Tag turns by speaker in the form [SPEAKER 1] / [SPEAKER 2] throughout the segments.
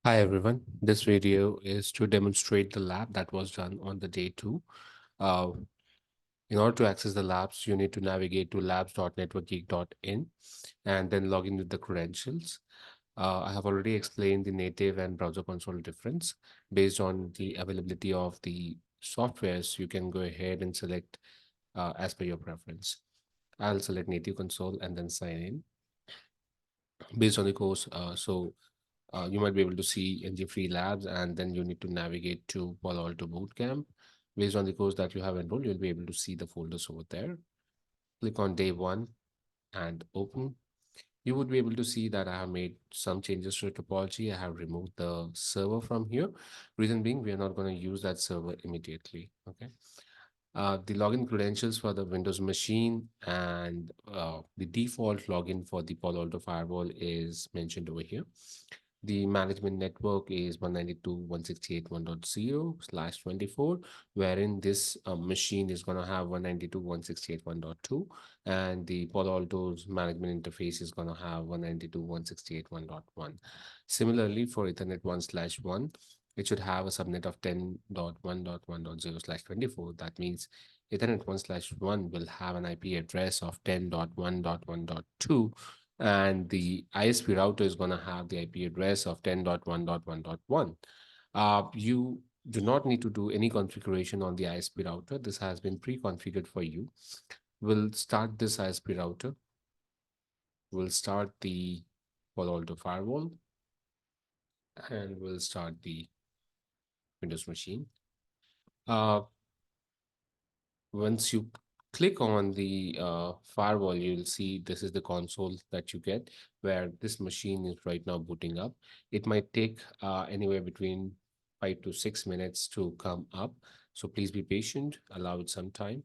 [SPEAKER 1] Hi everyone. This video is to demonstrate the lab that was done on the day 2. Uh, in order to access the labs, you need to navigate to labs.networkgeek.in and then log in with the credentials. I have already explained the native and browser console difference. Based on the availability of the softwares, you can go ahead and select as per your preference. I'll select native console and then sign in based on the course. You might be able to see NG Free Labs, and then you need to navigate to PaloAlto Bootcamp. Based on the course that you have enrolled, you'll be able to see the folders over there. Click on day 1 and open. You would be able to see that I have made some changes to the topology. I have removed the server from here. Reason being, we are not going to use that server immediately. Okay. The login credentials for the Windows machine and the default login for the PaloAlto Firewall is mentioned over here. The management network is 192.168.1.0/24, wherein this machine is going to have 192.168.1.2, and the PaloAlto's management interface is going to have 192.168.1.1. Similarly, for Ethernet 1/1, it should have a subnet of 10.1.1.0/24. That means Ethernet 1/1 will have an IP address of 10.1.1.2, and the ISP router is going to have the IP address of 10.1.1.1. You do not need to do any configuration on the ISP router. This has been pre-configured for you. We'll start this ISP router. We'll start the PaloAlto Firewall, and we'll start the Windows machine. Once you click on the firewall, you'll see this is the console that you get, where this machine is right now booting up. It might take anywhere between 5 to 6 minutes to come up. So please be patient, allow it some time.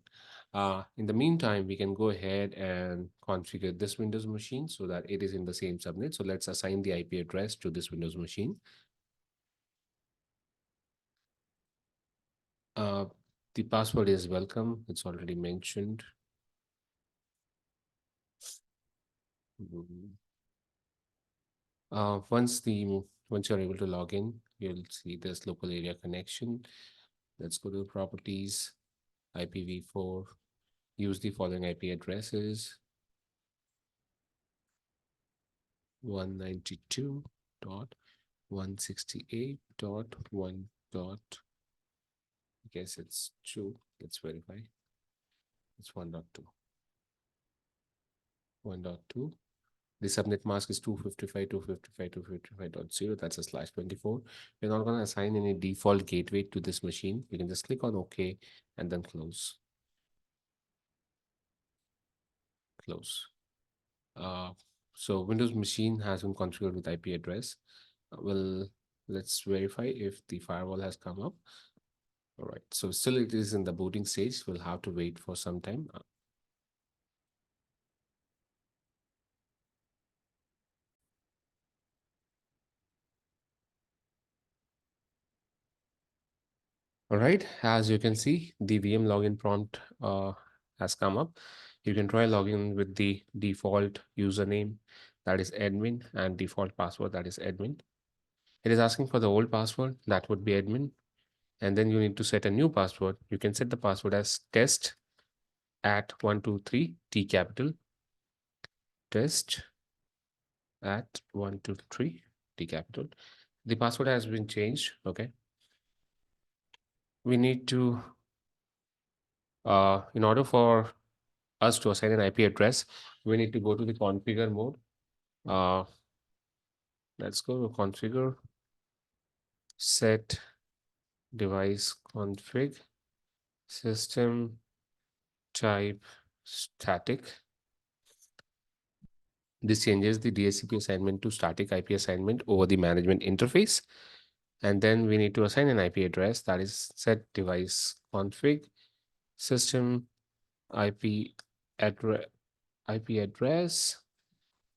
[SPEAKER 1] In the meantime, we can go ahead and configure this Windows machine so that it is in the same subnet. So let's assign the IP address to this Windows machine. Uh, the password is welcome. It's already mentioned. Mhm. Once you're able to log in, you'll see this local area connection. Let's go to properties, IPv4, use the following IP addresses: 192.168.1. I guess it's true. Let's verify. It's 1.2. 1.2. The subnet mask is 255.255.255.0. That's a /24. We're not going to assign any default gateway to this machine. You can just click on OK and then close. Close. Uh, so Windows machine has been configured with IP address. Well, let's verify if the firewall has come up. All right. So still it is in the booting stage. We'll have to wait for some time. All right, as you can see, the VM login prompt has come up. You can try logging with the default username, that is admin, and default password, that is admin. It is asking for the old password, that would be admin. And then you need to set a new password. You can set the password as test at 123 T capital, test at 123 T capital. The password has been changed. Okay. We need to, in order for us to assign an IP address, we need to go to the configure mode. Uh, let's go to configure, set device config, system type static. This changes the DHCP assignment to static IP assignment over the management interface. And then we need to assign an IP address, that is set device config, system IP address,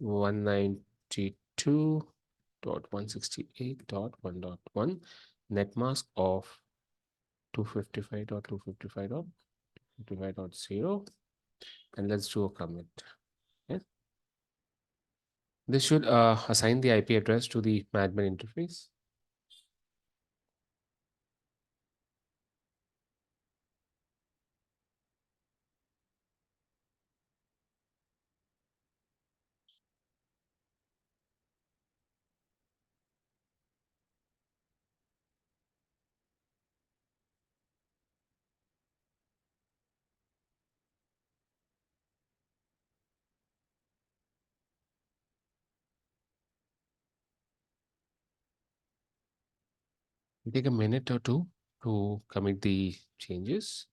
[SPEAKER 1] 192.168.1.1, net mask of 255.255.255.0, and let's do a commit. Yeah. This should assign the IP address to the management interface. Take a minute or two to commit the changes.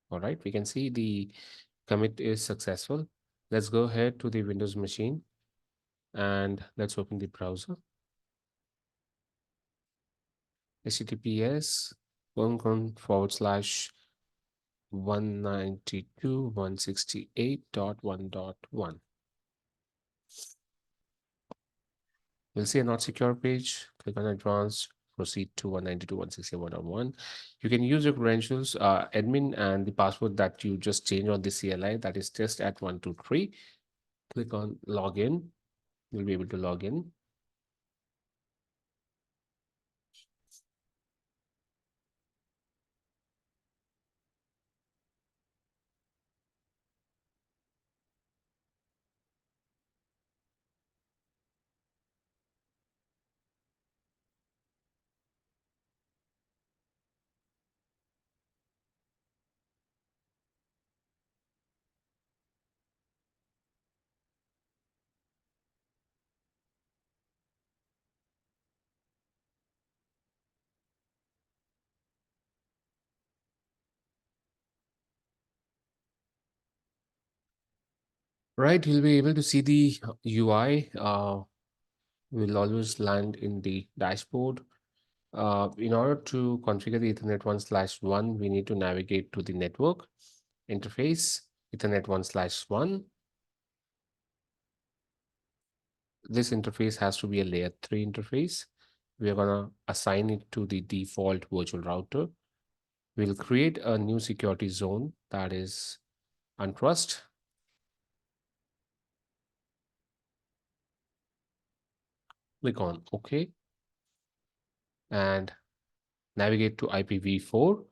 [SPEAKER 1] All right, we can see the commit is successful. Let's go ahead to the Windows machine and let's open the browser. HTTPS //192.168.1.1. We'll see a not secure page. Click on advanced, proceed to 192.168.1.1. You can use your credentials, admin, and the password that you just changed on the CLI, that is test at 123. Click on login. You'll be able to log in. Right, you'll be able to see the UI. Will always land in the dashboard. In order to configure the Ethernet 1/1, we need to navigate to the network interface, Ethernet 1/1. This interface has to be a layer 3 interface. We are going to assign it to the default virtual router. We'll create a new security zone, that is untrust. Click on OK and navigate to IPv4.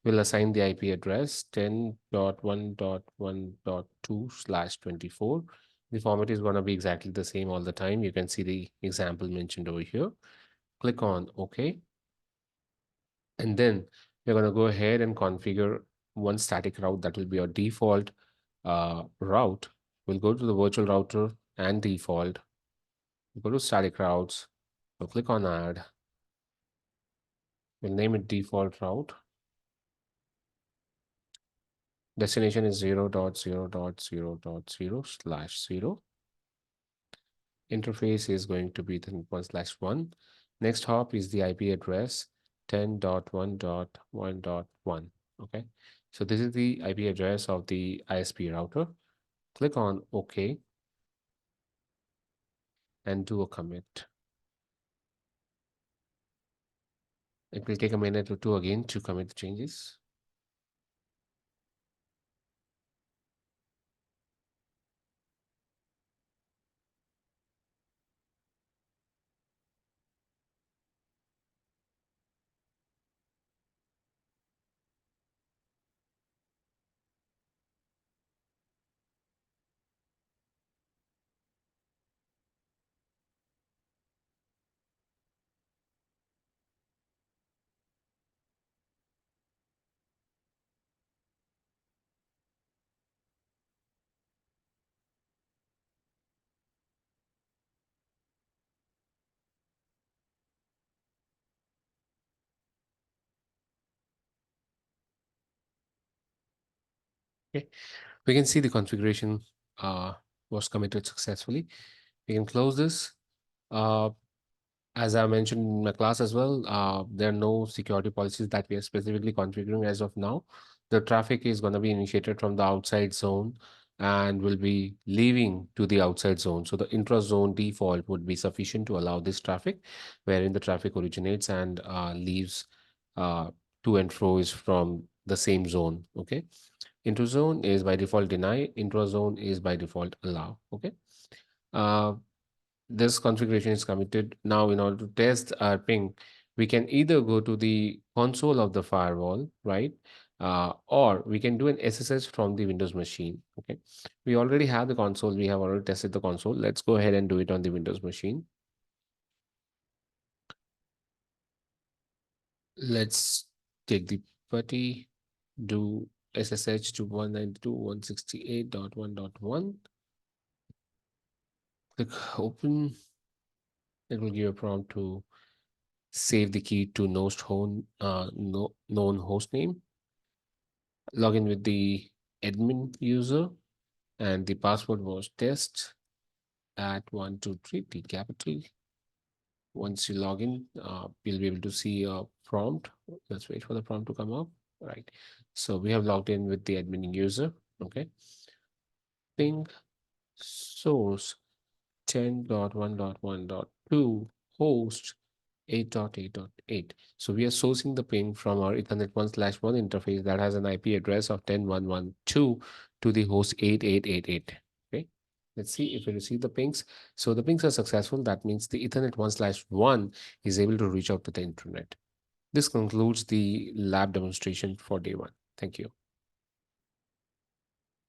[SPEAKER 1] We'll assign the IP address 10.1.1.2/24. The format is going to be exactly the same all the time. You can see the example mentioned over here. Click on OK. And then we're going to go ahead and configure one static route that will be our default route. We'll go to the virtual router and default. We'll go to static routes. We'll click on add. We'll name it default route. Destination is 0.0.0.0/0. Interface is going to be the 1/1. Next hop is the IP address 10.1.1.1. Okay, so this is the IP address of the ISP router. Click on OK and do a commit. It will take a minute or two again to commit the changes. Okay, we can see the configuration was committed successfully. We can close this. Uh, as I mentioned in my class as well, there are no security policies that we are specifically configuring as of now. The traffic is going to be initiated from the outside zone and will be leaving to the outside zone. So the intra-zone default would be sufficient to allow this traffic, wherein the traffic originates and leaves to and fro is from the same zone. Okay. Interzone is by default deny, intrazone is by default allow. Okay. Uh, this configuration is committed. Now, in order to test our ping, we can either go to the console of the firewall, right? Or we can do an SSH from the Windows machine. Okay. We already have the console. We have already tested the console. Let's go ahead and do it on the Windows machine. Let's take the putty, do SSH to 192.168.1.1. Click open. It will give a prompt to save the key to known host name, log in with the admin user, and the password was test at 123 T capital. Once you log in, you'll be able to see a prompt. Let's wait for the prompt to come up. Right. So we have logged in with the admin user. Okay. Ping source 10.1.1.2 host 8.8.8. So we are sourcing the ping from our Ethernet 1/1 interface that has an IP address of 10.1.1.2 to the host 8888. Okay. Let's see if we receive the pings. So the pings are successful. That means the Ethernet 1/1 is able to reach out to the internet. This concludes the lab demonstration for day one. Thank you.